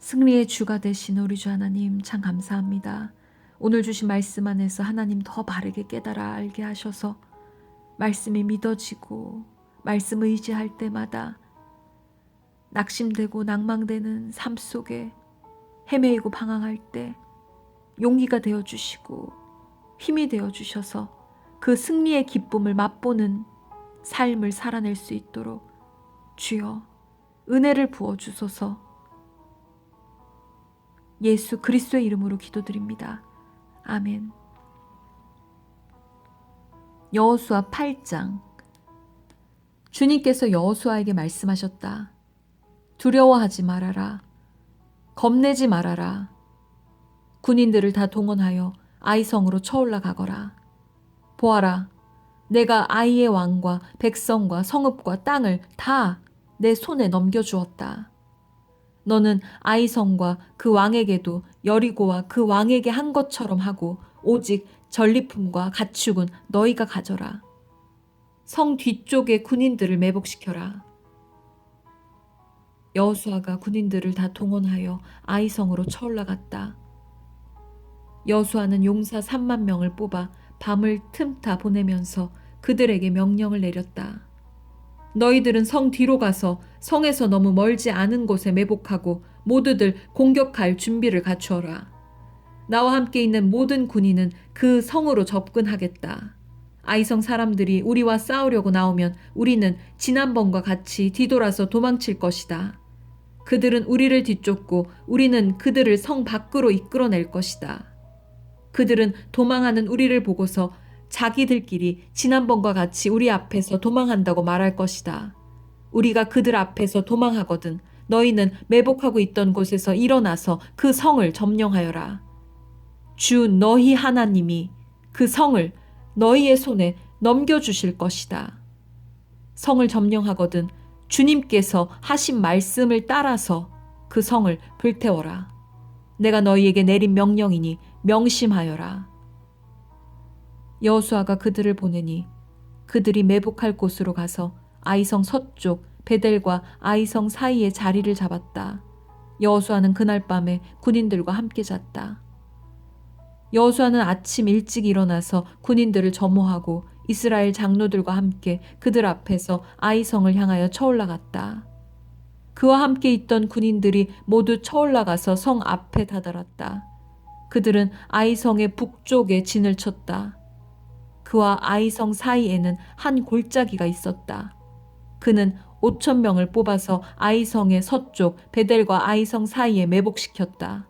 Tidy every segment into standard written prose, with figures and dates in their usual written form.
승리의 주가 되신 우리 주 하나님 참 감사합니다. 오늘 주신 말씀 안에서 하나님 더 바르게 깨달아 알게 하셔서 말씀이 믿어지고 말씀 의지할 때마다 낙심되고 낭망되는 삶 속에 헤매이고 방황할 때 용기가 되어주시고 힘이 되어주셔서 그 승리의 기쁨을 맛보는 삶을 살아낼 수 있도록 주여 은혜를 부어주소서. 예수 그리스도의 이름으로 기도드립니다. 아멘. 여호수아 8장. 주님께서 여호수아에게 말씀하셨다. 두려워하지 말아라. 겁내지 말아라. 군인들을 다 동원하여 아이성으로 쳐올라 가거라. 보아라, 내가 아이의 왕과 백성과 성읍과 땅을 다 내 손에 넘겨주었다. 너는 아이성과 그 왕에게도 여리고와 그 왕에게 한 것처럼 하고 오직 전리품과 가축은 너희가 가져라. 성 뒤쪽에 군인들을 매복시켜라. 여호수아가 군인들을 다 동원하여 아이성으로 쳐올라갔다. 여호수아는 용사 3만 명을 뽑아 밤을 틈타 보내면서 그들에게 명령을 내렸다. 너희들은 성 뒤로 가서 성에서 너무 멀지 않은 곳에 매복하고 모두들 공격할 준비를 갖추어라. 나와 함께 있는 모든 군인은 그 성으로 접근하겠다. 아이성 사람들이 우리와 싸우려고 나오면 우리는 지난번과 같이 뒤돌아서 도망칠 것이다. 그들은 우리를 뒤쫓고 우리는 그들을 성 밖으로 이끌어낼 것이다. 그들은 도망하는 우리를 보고서 자기들끼리 지난번과 같이 우리 앞에서 도망한다고 말할 것이다. 우리가 그들 앞에서 도망하거든 너희는 매복하고 있던 곳에서 일어나서 그 성을 점령하여라. 주 너희 하나님이 그 성을 너희의 손에 넘겨주실 것이다. 성을 점령하거든 주님께서 하신 말씀을 따라서 그 성을 불태워라. 내가 너희에게 내린 명령이니 명심하여라. 여호수아가 그들을 보내니 그들이 매복할 곳으로 가서 아이성 서쪽 베델과 아이성 사이에 자리를 잡았다. 여호수아는 그날 밤에 군인들과 함께 잤다. 여호수아는 아침 일찍 일어나서 군인들을 점호하고 이스라엘 장로들과 함께 그들 앞에서 아이성을 향하여 쳐올라갔다. 그와 함께 있던 군인들이 모두 쳐올라가서 성 앞에 다다랐다. 그들은 아이성의 북쪽에 진을 쳤다. 그와 아이성 사이에는 한 골짜기가 있었다. 그는 5,000명을 뽑아서 아이성의 서쪽 베델과 아이성 사이에 매복시켰다.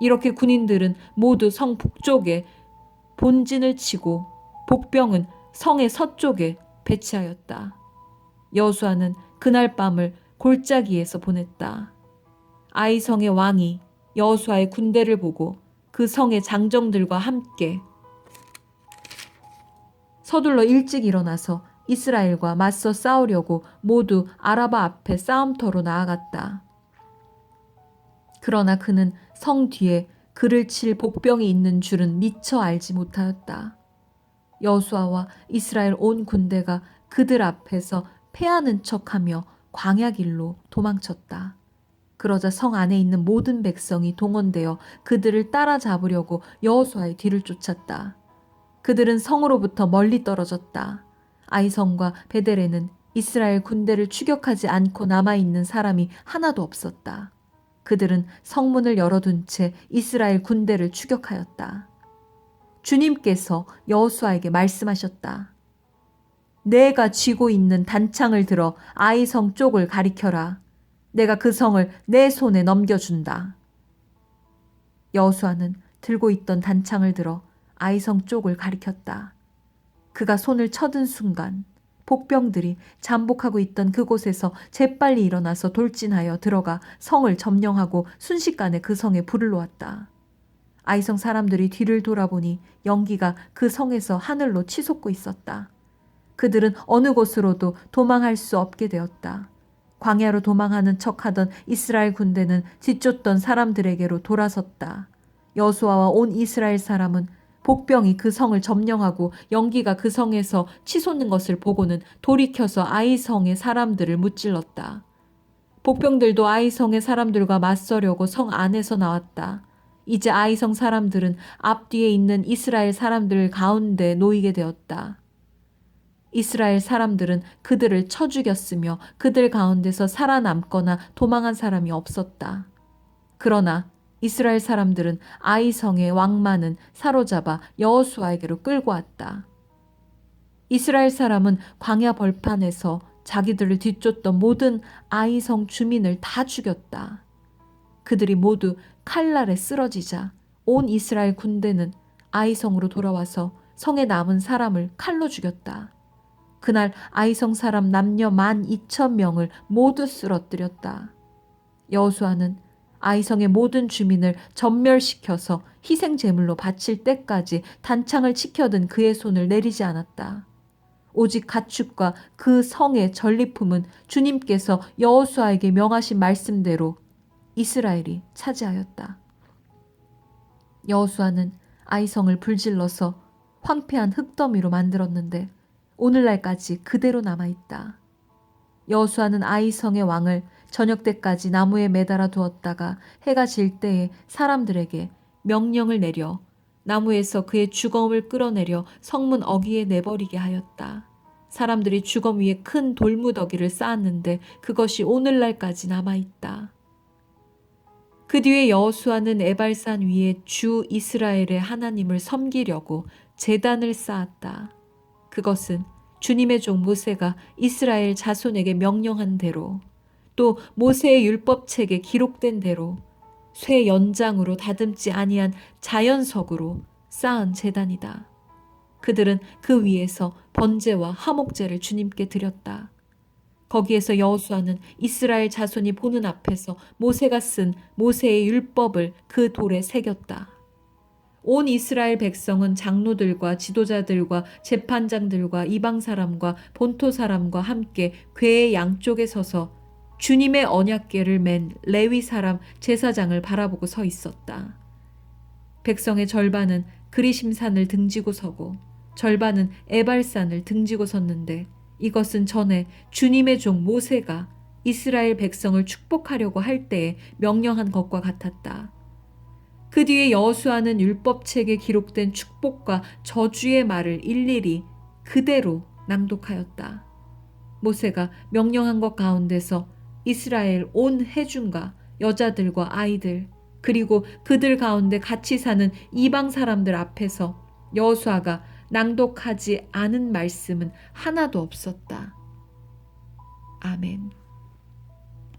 이렇게 군인들은 모두 성 북쪽에 본진을 치고 복병은 성의 서쪽에 배치하였다. 여호수아는 그날 밤을 골짜기에서 보냈다. 아이성의 왕이 여호수아의 군대를 보고 그 성의 장정들과 함께 서둘러 일찍 일어나서 이스라엘과 맞서 싸우려고 모두 아라바 앞에 싸움터로 나아갔다. 그러나 그는 성 뒤에 그를 칠 복병이 있는 줄은 미처 알지 못하였다. 여호수아와 이스라엘 온 군대가 그들 앞에서 패하는 척하며 광야길로 도망쳤다. 그러자 성 안에 있는 모든 백성이 동원되어 그들을 따라잡으려고 여호수아의 뒤를 쫓았다. 그들은 성으로부터 멀리 떨어졌다. 아이성과 베델에는 이스라엘 군대를 추격하지 않고 남아있는 사람이 하나도 없었다. 그들은 성문을 열어둔 채 이스라엘 군대를 추격하였다. 주님께서 여호수아에게 말씀하셨다. 내가 쥐고 있는 단창을 들어 아이성 쪽을 가리켜라. 내가 그 성을 내 손에 넘겨준다. 여호수아는 들고 있던 단창을 들어 아이성 쪽을 가리켰다. 그가 손을 쳐든 순간 복병들이 잠복하고 있던 그곳에서 재빨리 일어나서 돌진하여 들어가 성을 점령하고 순식간에 그 성에 불을 놓았다. 아이성 사람들이 뒤를 돌아보니 연기가 그 성에서 하늘로 치솟고 있었다. 그들은 어느 곳으로도 도망할 수 없게 되었다. 광야로 도망하는 척하던 이스라엘 군대는 뒤쫓던 사람들에게로 돌아섰다. 여호수아와 온 이스라엘 사람은 복병이 그 성을 점령하고 연기가 그 성에서 치솟는 것을 보고는 돌이켜서 아이성의 사람들을 무찔렀다. 복병들도 아이성의 사람들과 맞서려고 성 안에서 나왔다. 이제 아이성 사람들은 앞뒤에 있는 이스라엘 사람들 가운데 놓이게 되었다. 이스라엘 사람들은 그들을 쳐 죽였으며 그들 가운데서 살아남거나 도망한 사람이 없었다. 그러나 이스라엘 사람들은 아이성의 왕만은 사로잡아 여호수아에게로 끌고 왔다. 이스라엘 사람은 광야 벌판에서 자기들을 뒤쫓던 모든 아이성 주민을 다 죽였다. 그들이 모두 칼날에 쓰러지자 온 이스라엘 군대는 아이성으로 돌아와서 성에 남은 사람을 칼로 죽였다. 그날 아이성 사람 남녀 12,000명을 모두 쓰러뜨렸다. 여호수아는 아이성의 모든 주민을 전멸시켜서 희생 제물로 바칠 때까지 단창을 치켜든 그의 손을 내리지 않았다. 오직 가축과 그 성의 전리품은 주님께서 여호수아에게 명하신 말씀대로 이스라엘이 차지하였다. 여호수아는 아이성을 불질러서 황폐한 흙더미로 만들었는데 오늘날까지 그대로 남아있다. 여호수아는 아이성의 왕을 저녁 때까지 나무에 매달아 두었다가 해가 질 때에 사람들에게 명령을 내려 나무에서 그의 주검을 끌어내려 성문 어귀에 내버리게 하였다. 사람들이 주검 위에 큰 돌무더기를 쌓았는데 그것이 오늘날까지 남아있다. 그 뒤에 여호수아는 에발산 위에 주 이스라엘의 하나님을 섬기려고 제단을 쌓았다. 그것은 주님의 종 모세가 이스라엘 자손에게 명령한 대로 또 모세의 율법책에 기록된 대로 쇠 연장으로 다듬지 아니한 자연석으로 쌓은 제단이다. 그들은 그 위에서 번제와 화목제를 주님께 드렸다. 거기에서 여호수아는 이스라엘 자손이 보는 앞에서 모세가 쓴 모세의 율법을 그 돌에 새겼다. 온 이스라엘 백성은 장로들과 지도자들과 재판장들과 이방 사람과 본토 사람과 함께 궤의 양쪽에 서서 주님의 언약궤를 맨 레위 사람 제사장을 바라보고 서 있었다. 백성의 절반은 그리심산을 등지고 서고 절반은 에발산을 등지고 섰는데 이것은 전에 주님의 종 모세가 이스라엘 백성을 축복하려고 할 때에 명령한 것과 같았다. 그 뒤에 여호수아는 율법책에 기록된 축복과 저주의 말을 일일이 그대로 낭독하였다. 모세가 명령한 것 가운데서 이스라엘 온 회중과 여자들과 아이들 그리고 그들 가운데 같이 사는 이방 사람들 앞에서 여호수아가 낭독하지 않은 말씀은 하나도 없었다. 아멘.